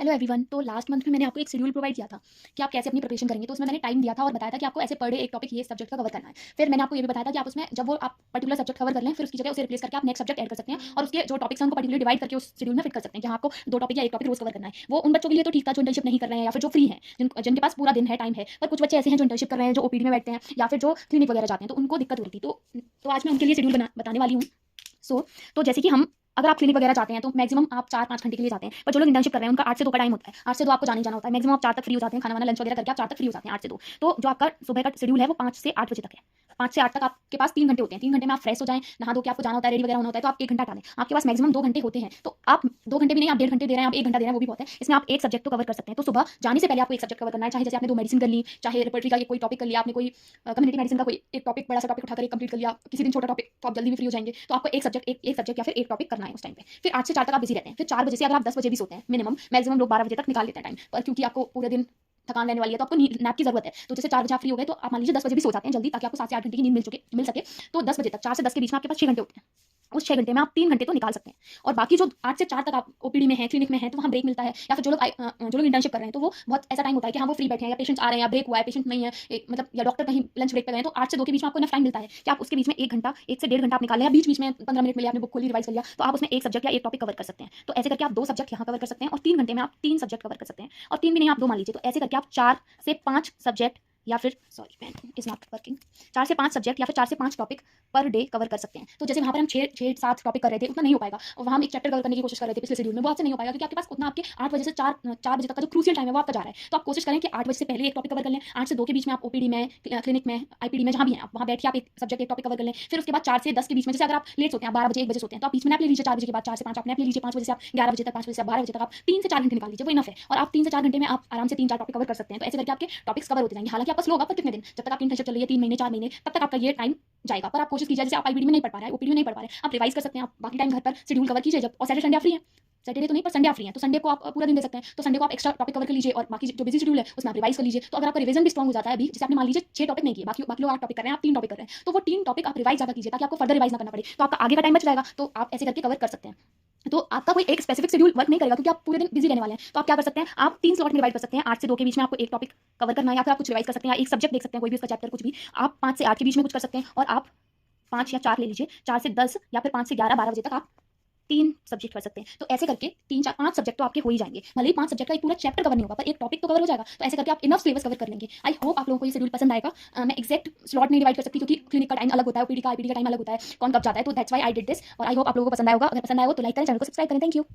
Hello everyone. तो last month में मैंने आपको एक शेड्यूल प्रोवाइड किया था कि आप कैसे अपनी प्रिपरेशन करेंगे। तो उसमें मैंने टाइम दिया था और बताया था कि आपको ऐसे पर डे एक टॉपिक ये सब्जेक्ट का कवर करना है। फिर मैंने आपको ये भी बताया था कि आप उसमें जब वो आप पर्टिकुलर सब्जेक्ट कवर कर लें फिर उसकी जगह उसे रिप्लेस करके आप नेक्स्ट सब्जेक्ट ऐड कर सकते हैं और उसके जो टॉपिक्स हैं उनको पर्टिकुलर डिवाइड करके उस शेड्यूल में फिट कर सकते हैं कि हाँ, आपको 2 टॉपिक या एक टॉपिक रोज कवर करना है। वो उन बच्चों के लिए तो ठीक था जो इंटर्नशिप नहीं कर रहे हैं या फिर जो फ्री हैं, जिनके पास पूरा दिन है, टाइम है। पर कुछ बच्चे ऐसे हैं जो इंटर्नशिप कर रहे हैं, जो ओपीडी में बैठते हैं या फिर जो क्लिनिक वगैरह जाते हैं, तो उनको दिक्कत हो रही थी। तो आज मैं उनके लिए शेड्यूल बताने वाली हूँ। तो जैसे कि हम अगर आप क्लिनिक वगैरह जाते हैं तो मैक्सिमम आप 4-5 घंटे के लिए जाते हैं। पर जो लोग इंटर्नशिप कर रहे हैं उनका 8 से 2 का टाइम होता है। 8 से 2 आपको जाना होता है। मैक्सिमम आप 4 तक फ्री हो जाते हैं, खाना वाना लंच वगैरह करके आप 4 तक फ्री हो जाते हैं, 8 से 2। तो जो आपका सुबह का शेड्यूल है वो 5 से 8 बजे तक है। 5 से 8 तक आपके पास 3 घंटे होते हैं। 3 घंटे में आप फ्रेश हो जाएं, नहा धो के आपको जाना होता है, रेडी वगैरह होना होता है, तो आप 1 घंटा हटा दें। आपके पास मैक्सिमम 2 घंटे होते हैं। तो आप 2 घंटे भी नहीं, आप 1.5 घंटे दे रहे हैं, आप 1 घंटा दे रहे हैं, वो भी बहुत है। इसमें आप एक सब्जेक्ट तो कवर कर सकते हैं। तो सुबह जाने से पहले आपको एक सब्जेक्ट कवर करना है, चाहे जैसे आपने 2 मेडिसिन कर ली, चाहे रेपर्टरी का कोई टॉपिक कर लिया, आपने कोई कम्युनिटी मेडिसिन का कोई एक टॉपिक, बड़ा सा टॉपिक उठाकर एक कंप्लीट कर लिया, किसी दिन छोटा टॉपिक, तो आप जल्दी भी फ्री हो जाएंगे। तो आपको एक सब्जेक्ट या फिर एक टॉपिक करना है उस टाइम पे। फिर 8 से 4 तक आप बिजी रहते हैं। फिर 4 बजे से अगर आप 10 बजे भी सोते हैं मिनिमम, मैक्सिमम लोग 12 बजे तक निकाल लेते हैं टाइम, पर क्योंकि आपको पूरे दिन थकान रहने वाली है तो आपको नैप की जरूरत है। तो जैसे 4 बजे आप फ्री हो गए तो आप मान लीजिए 10 बजे भी सो जाते हैं जल्दी, ताकि आपको 7 से 8 घंटे की नींद मिल सके। तो 10 बजे तक, 4 से 10 के बीच में आपके पास 6 घंटे होते हैं। उस 6 घंटे में आप 3 घंटे तो निकाल सकते हैं। और बाकी जो 8 से 4 तक आप ओपीडी में हैं, क्लिनिक में हैं, तो वहाँ ब्रेक मिलता है। या फिर जो लोग इंटर्नशिप कर रहे हैं तो वो बहुत ऐसा टाइम होता है कि हाँ, वो फ्री बैठे हैं या पेशेंट्स आ रहे हैं या ब्रेक हुआ है, पेशेंट नहीं है, मतलब या डॉक्टर कहीं लंच ब्रेक पे गए, तो 8 से 2 के बीच में आपको इनफ टाइम मिलता है कि आप उसके बीच में 1 घंटा, 1 से 1.5 घंटा आप निकाल लें, या बीच में 15 मिनट में आपने बुक खोली, रिवाइज कर लिया, तो आप उसमें एक सब्जेक्ट या एक टॉपिक कवर कर सकते हैं। तो ऐसे करके आप 2 सब्जेक्ट यहाँ कवर कर सकते हैं और 3 घंटे में आप 3 सब्जेक्ट कवर कर सकते हैं। और 3 भी नहीं, आप 2 मान लीजिए। तो ऐसे करके आप 4 से 5 सब्जेक्ट या फिर sorry pen is not working, 4 से 5 सब्जेक्ट या फिर 4 से 5 टॉपिक पर डे कवर कर सकते हैं। तो जैसे वहाँ पर हम 6-7 टॉपिक कर रहे थे, उतना नहीं हो पाएगा। और वहाँ हम एक चैप्टर कवर करने की कोशिश कर रहे थे पिछले शेड्यूल में, वो आपसे नहीं हो पाएगा क्योंकि आपके पास उतना, आपके 8 बजे से 4 बजे तक का जो क्रूशियल टाइम है वो आपका जा रहा है। तो आप कोशिश करें कि 8 बजे से पहले एक टॉपिक कवर कर लें। 8 से 2 के बीच में आप ओपीडी में, क्लिनिक में, आईपीडी में, जहाँ भी हैं आप, वहाँ बैठ के आप एक सब्जेक्ट, एक टॉपिक कवर कर लें। फिर उसके बाद 4 से 10 के बीच में, जैसे अगर आप लेट सोते हैं, 12 बजे, 1 बजे सोते हैं, तो आप बीच में नैप ले लीजिए। 4 बजे के बाद 4 से 5 आप नैप ले लीजिए। 5 बजे से आप 11 बजे तक, 5 बजे से आप 12 बजे तक, आप 3 से 4 घंटे निकाल लीजिए, वो इनफ है। और आप 3 से 4 घंटे में आप आराम से 3-4 टॉपिक कवर कर सकते हैं। तो ऐसे करके आपके टॉपिक्स कवर होते जाएंगे। हालांकि आपका स्लो होगा, पर कितने दिन, जब तक आपकी इंटर्नशिप चल रही है, 3 महीने, 4 महीने, तब तक आपका ये टाइम जाएगा। पर आप कोशिश कीजिए, जैसे आप आईपीडी में नहीं पढ़ पा रहे हैं, ओपीडी में नहीं पढ़ पा रहे हैं, आप रिवाइज कर सकते हैं। आप बाकी टाइम घर पर शेड्यूल कवर कीजिए जब, और सैटरडे संडे आप फ्री हैं। सैटरडे तो नहीं, पर संडे आप फ्री हैं, तो संडे को आप पूरा दिन दे सकते हैं। तो संडे को आप एक्स्ट्रा टॉपिक कवर कर लीजिए और बाकी जो बिजी शेड्यूल है उसमें आप रिवाइज कर लीजिए। तो अगर आपका रिवीजन भी स्ट्रॉन्ग हो जाता है, अभी जैसे आपने मान लीजिए 6 टॉपिक नहीं किए, बाकी लोग 8 टॉपिक कर रहे हैं, आप 3 टॉपिक कर रहे हैं, तो वो 3 टॉपिक आप रिवाइज ज़्यादा कीजिए ताकि आपको फर्दर रिवाइज ना करना पड़े। तो आपका आगे का टाइम बच जाएगा। तो आप ऐसे करके कवर कर सकते हैं। तो आपका कोई एक स्पेसिफिक शेड्यूल वर्क नहीं करेगा क्योंकि आप पूरे दिन बिजी रहने वाले हैं। तो आप क्या कर सकते हैं, आप 3 स्लॉट में डिवाइड कर सकते हैं। 8 से 2 के बीच में आपको एक टॉपिक कवर करना है, या फिर आप कुछ रिवाइज कर सकते हैं, या एक सब्जेक्ट देख सकते हैं, कोई भी उसका चैप्टर, कुछ भी। आप 5 से 8 के बीच में कुछ कर सकते हैं, और आप 5 या 4 ले लीजिए, 4 से 10 या फिर 5 से 11-12 बजे तक आप 3 सब्जेक्ट कर सकते हैं। तो ऐसे करके 3-4-5 सब्जेक्ट तो आपके हो ही जाएंगे। भले ही 5 सब्जेक्ट का एक पूरा चैप्टर कवर नहीं होगा, पर एक टॉपिक तो कवर हो जाएगा। तो ऐसे करके आप इनफ सिलेबस कवर कर लेंगे। आई होप आप लोगों को ये शेड्यूल पसंद आएगा। मैं एक्जैक्ट स्लॉट नहीं डिवाइड कर सकती क्योंकि क्लिनिक का टाइम अलग होता है, ओपीडी का, आईपीडी का टाइम अलग होता है, कौन कब जाता है। तो that's why I did this. और आई होप आप लोगों को पसंद आएगा। अगर पसंद आया हो तो लाइक करें, चैनल को सब्सक्राइब करें। Thank you.